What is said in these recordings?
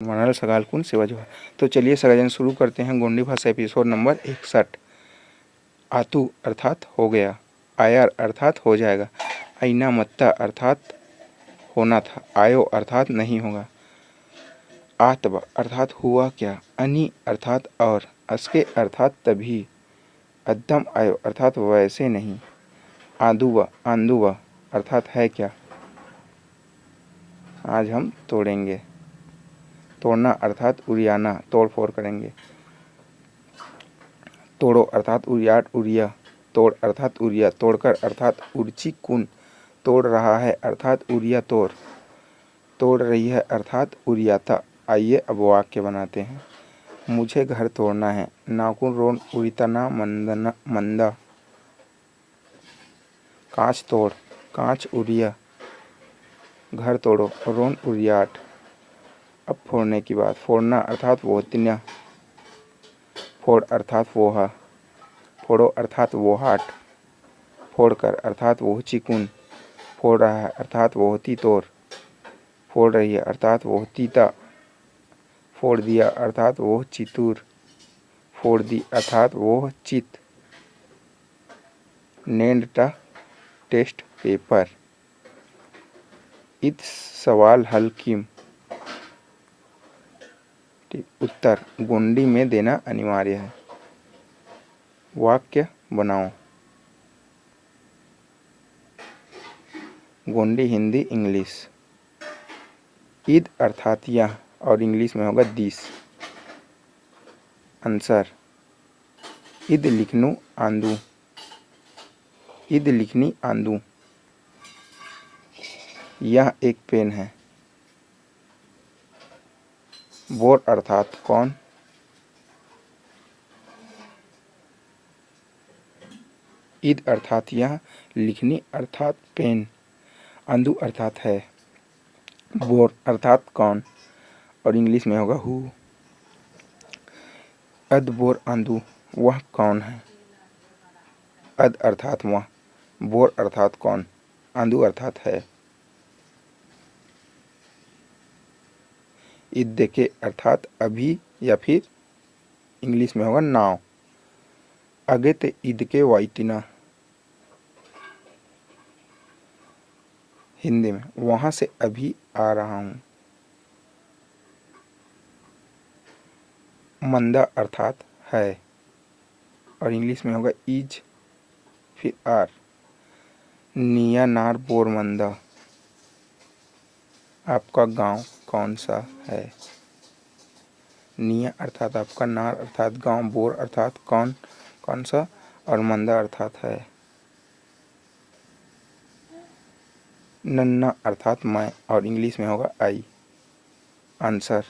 मनल सगालकुन सेवा जोहार। तो चलिए सगाजन शुरू करते हैं गोंडी भाषा एपिसोड नंबर 61। आतु अर्थात हो गया, आयर अर्थात हो जाएगा, आईना मत्ता अर्थात होना था, आयो अर्थात नहीं होगा, आतब अर्थात हुआ क्या, अनि अर्थात और, अस्के अर्थात तभी, अद्दम आयो अर्थात वैसे नहीं, आदुवा आंदुवा अर्थात है क्या। आज हम तोड़ेंगे। तोड़ना अर्थात उड़ियाना, तोड़ फोड़ करेंगे। तोड़ो अर्थात उड़ियाट उड़िया, तोड़ अर्थात उड़िया, तोड़कर अर्थात उड़ची कुन, तोड़ रहा है अर्थात उड़िया तोड़, तोड़ रही है अर्थात उड़ियाता। आइए अब वाक्य बनाते हैं। मुझे घर तोड़ना है, नाकुन रोन उड़ितना मंदना मंदा, कांच तोड़, कांच उड़िया, घर तोड़ो, रोन उड़ियाट। अब फोड़ने की बात। फोड़ना अर्थात वोतिन्या, फोड़ अर्थात वोहा, फोड़ो अर्थात वोहाट, फोड़कर अर्थात वोह चिकुन, फोड़ रहा है अर्थात वोहती तोर, फोड़ रही है अर्थात वोहतीता, फोड़ दिया अर्थात वोह चितूर, फोड़ दी अर्थात वोह चित। नेंडटा टेस्ट पेपर, इत सवाल हल किम, उत्तर गोंडी में देना अनिवार्य है। वाक्य बनाओ। गोंडी हिंदी इंग्लिश। ईद अर्थात यह और इंग्लिश में होगा दिस। आंसर ईद लिखनू आंदू, ईद लिखनी आंदू। यह एक पेन है। बोर अर्थात कौन, ईद अर्थात यह, लिखनी अर्थात पेन, आंदू अर्थात है, बोर अर्थात कौन और इंग्लिश में होगा हु। अद बोर आंदू, वह कौन है। अद अर्थात वह, बोर अर्थात कौन, आंदू अर्थात है। ईद के अर्थात अभी या फिर इंग्लिश में होगा नाव। आगे ते ईद के वाइटिना, हिंदी में वहां से अभी आ रहा हूं। मंदा अर्थात है और इंग्लिश में होगा इज फिर आर। निया नार बोर मंदा, आपका गांव कौन सा है। निया अर्थात आपका, नार अर्थात गांव, बोर अर्थात कौन कौन सा और मंदा अर्थात है। नन्ना अर्थात मैं और इंग्लिश में होगा आई। आंसर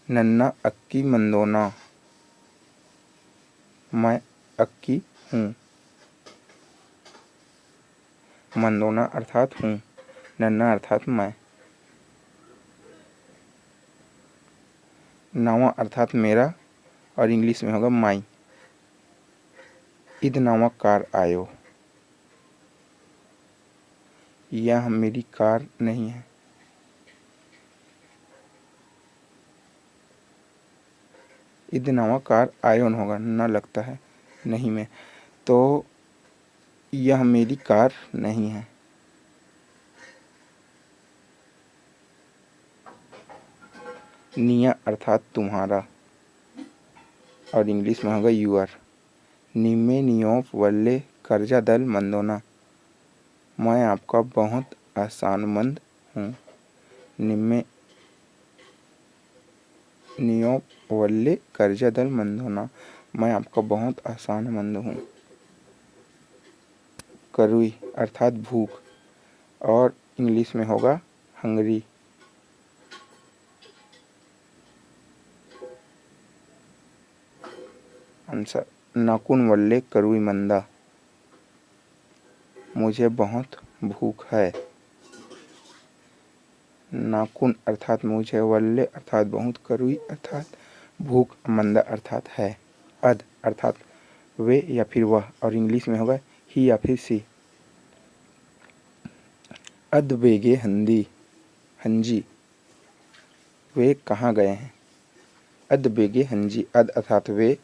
नन्ना अक्की मंदोना, मैं अक्की हूँ। मंदोना अर्थात हूँ, नन्ना अर्थात मैं। नावा अर्थात मेरा और इंग्लिश में होगा माई। ईद नावा कार आयो, यह मेरी कार नहीं है। ईद नावा कार आयोन होगा, न लगता है नहीं में, तो यह मेरी कार नहीं है। निया अर्थात तुम्हारा और इंग्लिश में होगा यूर। निम्मे नियोप वल्ले कर्जा दल मंदोना, मैं आपका बहुत आसानमंद हूँ। निम्मे नियोप वल्ले कर्जा दल मंदोना, मैं आपका बहुत आसानमंद हूँ। करुई अर्थात भूख और इंग्लिश में होगा हंगरी। आंसर नाकुन वल्ले करुई मंदा, मुझे बहुत भूख है। नाकुन अर्थात मुझे, वल्ले अर्थात बहुत, करुई अर्थात भूख, मंदा अर्थात है। अद अर्थात वे या फिर वह और इंग्लिश में होगा ही या फिर सी। अद बेगे हंदी हंजी, वे कहाँ गए हैं। अद बेगे हंजी, अद अर्थात वे,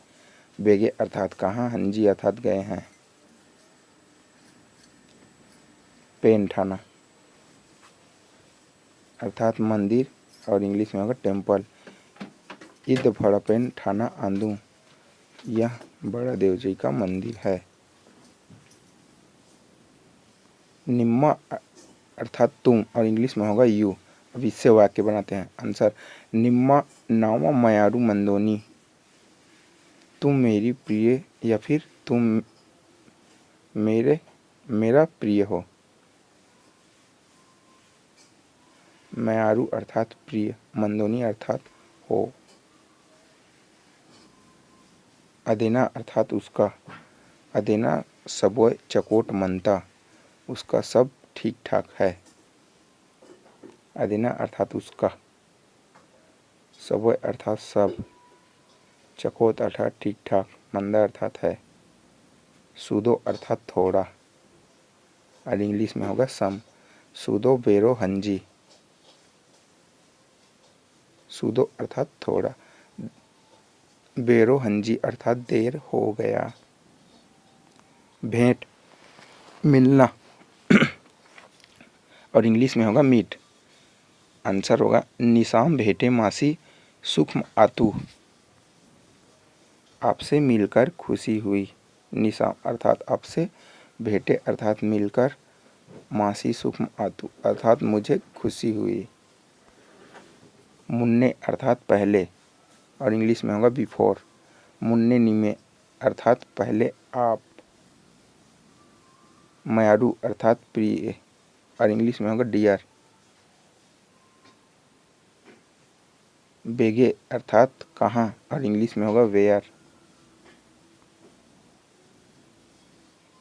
बेगे अर्थात कहाँ, हंजी अर्थात गए हैं। पेन ठाना अर्थात मंदिर और इंग्लिश में होगा टेम्पल। इद फड़ापेन ठाना आंदू, यह बड़ा देव जी का मंदिर है। निम्मा अर्थात तुम और इंग्लिश में होगा यू। अब इससे वाक्य बनाते हैं। आंसर, निम्मा नावा मयारू मंदोनी, तुम मेरी प्रिय या फिर तुम मेरा प्रिय हो। मयारू अर्थात प्रिय, मंदोनी अर्थात हो। अदेना अर्थात उसका, अदेना सबोय चकोट मनता, उसका सब ठीक ठाक है। अदेना अर्थात उसका, सबोय अर्थात सब, चकोत अर्थात ठीक ठाक, मंदा अर्थात है। सूदो अर्थात थोड़ा और इंग्लिश में होगा सम। सूदो बेरो हंजी, सूदो अर्थात थोड़ा, बेरो हंजी अर्थात देर हो गया। भेंट मिलना और इंग्लिश में होगा मीट। आंसर होगा निशाम भेंटे मासी सुख आतू, आपसे मिलकर खुशी हुई। निशाम अर्थात आपसे, भेंटे अर्थात मिलकर, मासी सुख आतू अर्थात मुझे खुशी हुई। मुन्ने अर्थात पहले और इंग्लिश में होगा बिफोर। मुन्ने निमे अर्थात पहले आप। मयारू अर्थात प्रिय और इंग्लिश में होगा डियर। बेगे अर्थात कहाँ और इंग्लिश में होगा वेयर।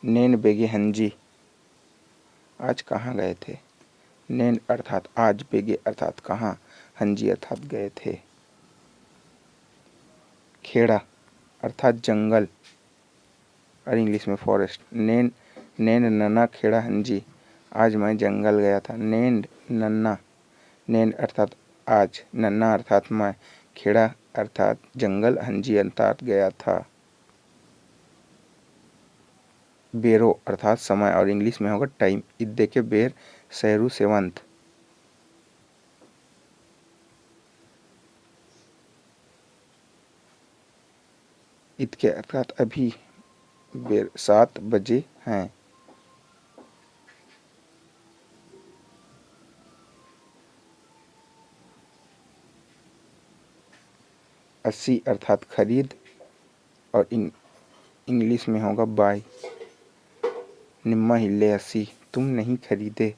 नैन बेगे हंजी, आज कहाँ गए थे। नैन अर्थात आज, बेगे अर्थात कहाँ, हंजी अर्थात गए थे। खेड़ा अर्थात जंगल और इंग्लिश में फॉरेस्ट। नैन नन्ना खेड़ा हंजी, आज मैं जंगल गया था। नैन नन्ना, नैन अर्थात आज, नन्ना अर्थात मैं, खेड़ा अर्थात जंगल, हंजी अर्थात गया था। बेरो अर्थात समय और इंग्लिश में होगा टाइम। इद्दे के बेर सहरू सेवंत, ईद के अर्थात अभी, बेर 7 बजे हैं। अस्सी अर्थात खरीद और इंग्लिश में होगा बाय। निम्मा हिल्ले अस्सी, तुम नहीं खरीदे।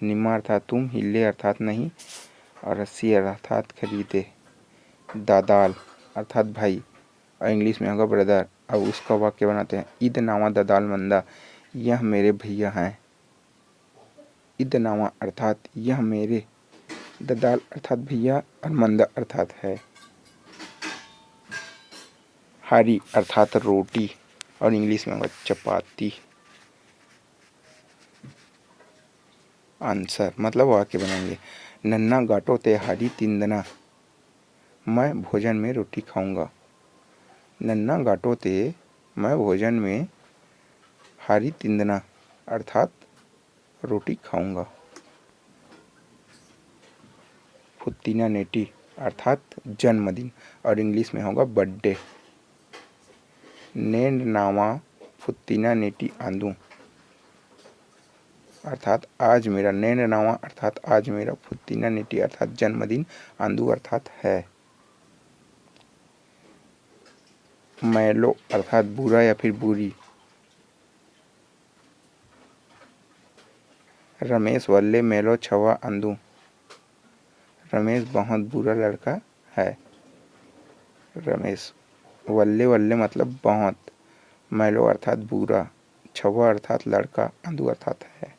निम्मा अर्थात तुम, हिल्ले अर्थात नहीं और अस्सी अर्थात खरीदे। दादाल अर्थात भाई और इंग्लिश में होगा ब्रदर। अब उसका वाक्य बनाते हैं। ईद नावा ददाल मंदा, यह मेरे भैया हैं। ईद नावा अर्थात यह मेरे, ददाल अर्थात भैया और मंदा अर्थात है। हारी अर्थात रोटी और इंग्लिश में होगा चपाती। आंसर मतलब वाक्य बनाएंगे। नन्ना गाटो ते हारी तिंदना, मैं भोजन में रोटी खाऊंगा। नन्ना गाटो ते, मैं भोजन में, हारी तिंदना अर्थात रोटी खाऊंगा। फुत्तीना नेटी अर्थात जन्मदिन और इंग्लिश में होगा बर्थडे। नेंड नावा फुत्तीना नेटी आंदू अर्थात आज मेरा, नैन नावा अर्थात आज मेरा, फुत्तीना नेटी अर्थात जन्मदिन, आंदू अर्थात है। मैलो अर्थात बुरा या फिर बुरी। रमेश वल्ले मैलो छवा आंदू, रमेश बहुत बुरा लड़का है। रमेश वल्ले वल्ले मतलब बहुत, मैलो अर्थात बुरा, छवा अर्थात लड़का, आंदू अर्थात है।